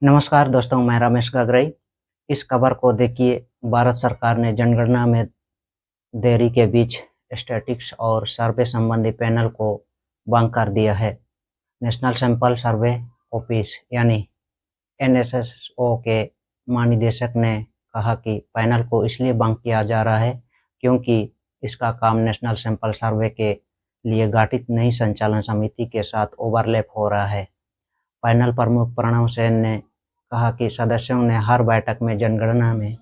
नमस्कार दोस्तों, मैं रमेश गागराई। इस खबर को देखिए। भारत सरकार ने जनगणना में देरी के बीच स्टैटिस्टिक्स और सर्वे संबंधी पैनल को भंग कर दिया है। नेशनल सैंपल सर्वे ऑफिस यानी एनएसएसओ के महानिदेशक ने कहा कि पैनल को इसलिए भंग किया जा रहा है क्योंकि इसका काम नेशनल सैंपल सर्वे के लिए गठित नई संचालन समिति के साथ ओवरलैप हो रहा है। पैनल प्रमुख प्रणव सेन ने कहा कि सदस्यों ने हर बैठक में जनगणना में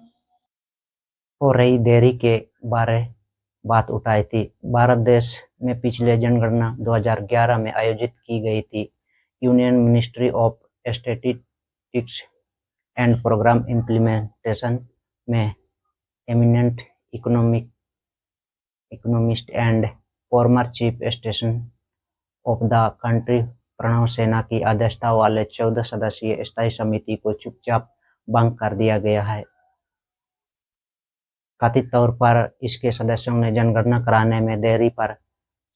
हो रही देरी के बारे बात उठाई थी। भारत देश में पिछले जनगणना 2011 में आयोजित की गई थी। Union ministry of statistics and programme implementation में eminent economist and former chief station of the country Pranab Sen की अध्यक्षता वाले 14 सदस्यीय स्थायी समिति को चुपचाप भंग कर दिया गया है। कथित तौर पर इसके सदस्यों ने जनगणना कराने में देरी पर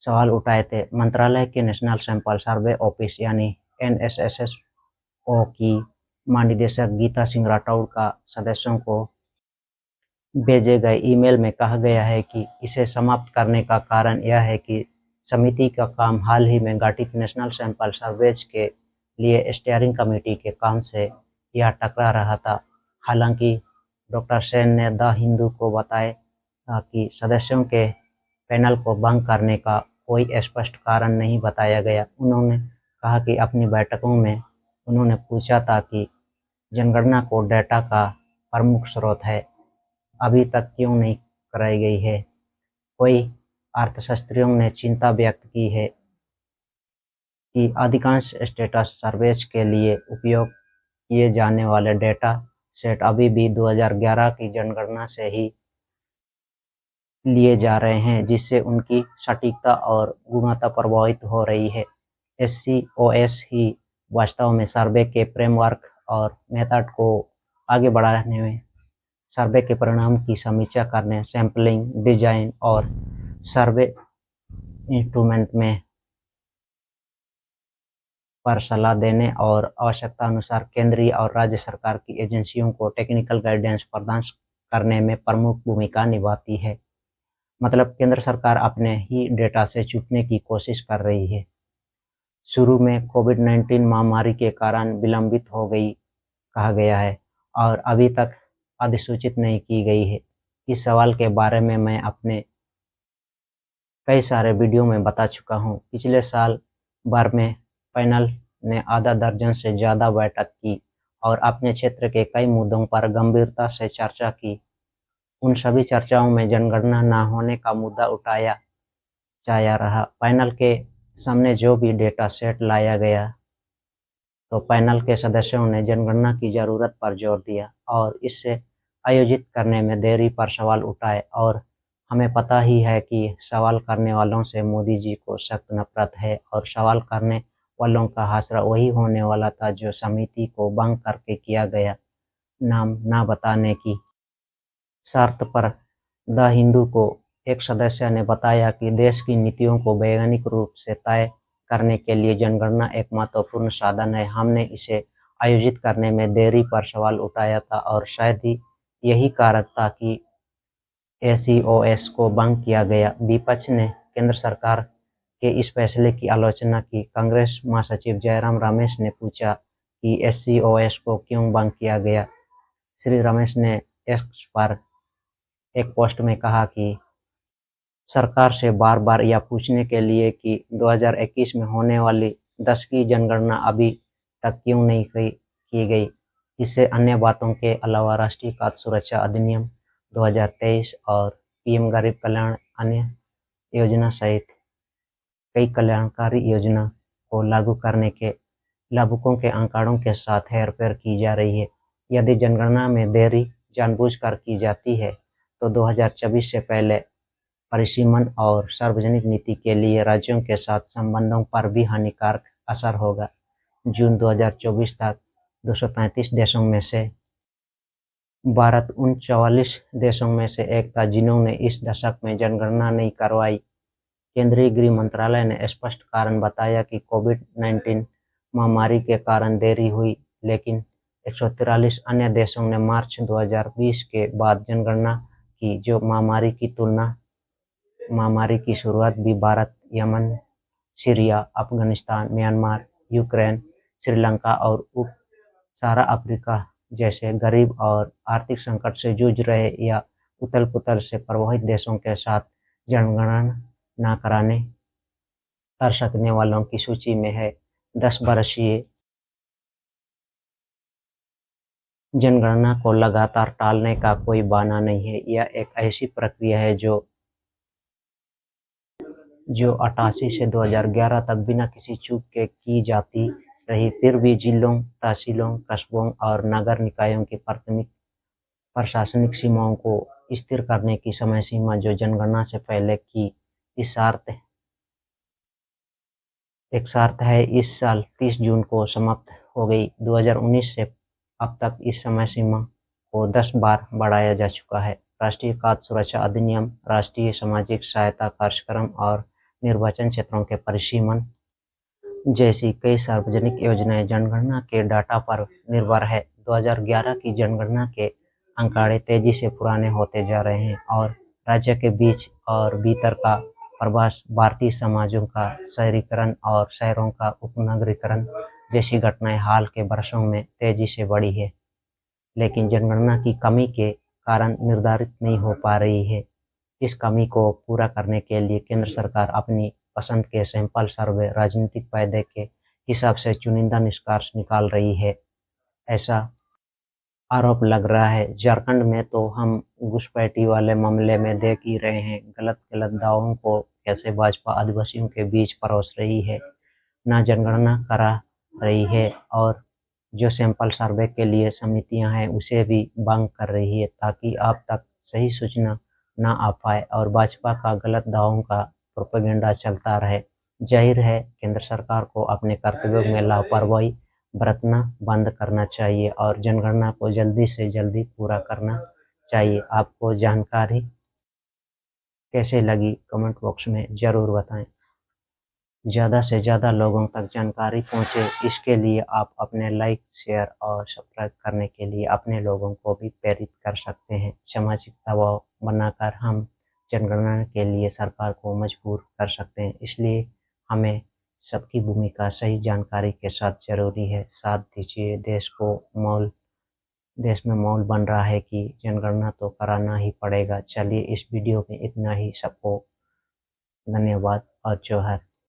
सवाल उठाए थे। मंत्रालय के नेशनल सैंपल सर्वे ऑफिस यानी एनएसएसओ की महानिदेशक गीता सिंह राठौड़ का सदस्यों को भेजे गए ईमेल में कहा गया है कि इसे समाप्त करने का कारण यह है कि समिति का काम हाल ही में गठित नेशनल सैंपल सर्वेज के लिए स्टीयरिंग कमेटी के काम से यह टकरा रहा था। हालांकि डॉक्टर सेन ने द हिंदू को बताया कि सदस्यों के पैनल को भंग करने का कोई स्पष्ट कारण नहीं बताया गया। उन्होंने कहा कि अपनी बैठकों में उन्होंने पूछा था कि जनगणना को डेटा का प्रमुख स्रोत है, अभी तक क्यों नहीं कराई गई है। कई अर्थशास्त्रियों ने चिंता व्यक्त की है कि अधिकांश स्टेटस सर्वेज के लिए उपयोग किए जाने वाले डेटा सेट अभी भी 2011 की जनगणना से ही लिए जा रहे हैं, जिससे उनकी सटीकता और गुणवत्ता प्रभावित हो रही है। एससीओएस ही वास्तव में सर्वे के फ्रेमवर्क और मेथड को आगे बढ़ाने में, सर्वे के परिणाम की समीक्षा करने, सैंपलिंग, डिजाइन और सर्वे इंस्ट्रूमेंट में पर सलाह देने और आवश्यकता अनुसार केंद्रीय और राज्य सरकार की एजेंसियों को टेक्निकल गाइडेंस प्रदान करने में प्रमुख भूमिका निभाती है। मतलब केंद्र सरकार अपने ही डेटा से चूकने की कोशिश कर रही है। शुरू में कोविड-19 महामारी के कारण विलंबित हो गई कहा गया है और अभी तक अधिसूचित नहीं की गई है। इस सवाल के बारे में मैं अपने कई सारे वीडियो में बता चुका हूँ। पिछले साल भर में पैनल ने आधा दर्जन से ज़्यादा बैठक की और अपने क्षेत्र के कई मुद्दों पर गंभीरता से चर्चा की। उन सभी चर्चाओं में जनगणना न होने का मुद्दा उठाया जाया रहा। पैनल के सामने जो भी डेटा सेट लाया गया तो पैनल के सदस्यों ने जनगणना की जरूरत पर जोर दिया और इससे आयोजित करने में देरी पर सवाल उठाए। और हमें पता ही है कि सवाल करने वालों से मोदी जी को सख्त नफरत है और सवाल करने वालों का हासरा वही होने वाला था जो समिति को भंग करके किया गया। नाम न बताने की शर्त पर द हिंदू को एक सदस्य ने बताया कि देश की नीतियों को वैज्ञानिक रूप से तय करने के लिए जनगणना एक महत्वपूर्ण साधन है। हमने इसे आयोजित करने में देरी पर सवाल उठाया था और शायद ही यही कारण था कि एसईओएस को भंग किया गया। विपक्ष ने केंद्र सरकार के इस फैसले की आलोचना की। कांग्रेस महासचिव जयराम रमेश ने पूछा कि एसईओएस को क्यों भंग किया गया। श्री रमेश ने एक्स पर एक पोस्ट में कहा कि सरकार से बार-बार यह पूछने के लिए कि 2021 में होने वाली 10 की जनगणना अभी तक क्यों नहीं की गई। इससे अन्य बातों के अलावा राष्ट्रीय खाद्य सुरक्षा अधिनियम 2023 और पीएम गरीब कल्याण अन्न योजना सहित कई कल्याणकारी योजना को लागू करने के लाभुकों के आंकड़ों के साथ हेरफेर की जा रही है। यदि जनगणना में देरी जानबूझकर की जाती है तो 2024 से पहले परिसीमन और सार्वजनिक नीति के लिए राज्यों के साथ संबंधों पर भी हानिकारक असर होगा। जून 2024 तक 235 देशों में से भारत उन 44 देशों में से एक था जिन्होंने इस दशक में जनगणना नहीं करवाई। केंद्रीय गृह मंत्रालय ने स्पष्ट कारण बताया कि कोविड-19 महामारी के कारण देरी हुई, लेकिन 143 अन्य देशों ने मार्च 2020 के बाद जनगणना की। जो महामारी की शुरुआत भी Bharat, Yemen, Syria, Afghanistan, Myanmar, Ukraine, Sri Lanka और उप-सहारा अफ्रीका जैसे गरीब और आर्थिक संकट से जूझ रहे या उथल-पुथल से प्रभावित देशों के साथ जनगणना न कर सकने वालों की सूची में है। 10 वर्षीय जनगणना को लगातार टालने का कोई बहाना नहीं है। यह एक ऐसी प्रक्रिया है जो 88 से 2011 तक बिना किसी चूक के की जाती रही। फिर भी जिलों, तहसीलों, कस्बों और नगर निकायों की प्राथमिक प्रशासनिक सीमाओं को स्थिर करने की समय सीमा जो जनगणना से पहले की एक शर्त है, इस साल 30 जून को समाप्त हो गई। 2019 से अब तक इस समय सीमा को 10 बार बढ़ाया जा चुका है। राष्ट्रीय खाद्य सुरक्षा अधिनियम, राष्ट्रीय सामाजिक सहायता कार्यक्रम और निर्वाचन क्षेत्रों के परिसीमन जैसी कई सार्वजनिक योजनाएं जनगणना के डाटा पर निर्भर है। 2011 की जनगणना के आंकड़े तेजी से पुराने होते जा रहे हैं और राज्य के बीच और भीतर का प्रवास, भारतीय समाजों का शहरीकरण और शहरों का उपनगरीकरण जैसी घटनाएं हाल के वर्षों में तेजी से बढ़ी है, लेकिन जनगणना की कमी के कारण निर्धारित नहीं हो पा रही है। इस कमी को पूरा करने के लिए केंद्र सरकार अपनी पसंद के सैंपल सर्वे, राजनीतिक फायदे के हिसाब से चुनिंदा निष्कर्ष निकाल रही है, ऐसा आरोप लग रहा है। झारखंड में तो हम घुसपैठी वाले मामले में देख ही रहे हैं, गलत दावों को कैसे भाजपा आदिवासियों के बीच परोस रही है, न जनगणना करा रही है और जो सैंपल सर्वे के लिए समितियां हैं उसे भी भंग कर रही है ताकि आप तक सही सूचना न आ पाए और भाजपा का गलत दावों का प्रोपेगेंडा चलता रहे। जाहिर है केंद्र सरकार को अपने कर्तव्यों में लापरवाही बरतना बंद करना चाहिए और जनगणना को जल्दी से जल्दी पूरा करना चाहिए। आपको जानकारी कैसे लगी कमेंट बॉक्स में ज़रूर बताएं। ज़्यादा से ज़्यादा लोगों तक जानकारी पहुंचे, इसके लिए आप अपने लाइक, शेयर और सब्सक्राइब करने के लिए अपने लोगों को भी प्रेरित कर सकते हैं। सामाजिक दबाव बनाकर हम जनगणना के लिए सरकार को मजबूर कर सकते हैं, इसलिए हमें सबकी भूमिका सही जानकारी के साथ जरूरी है। साथ दीजिए, देश में माहौल बन रहा है कि जनगणना तो कराना ही पड़ेगा। चलिए इस वीडियो में इतना ही। सबको धन्यवाद और जोहार।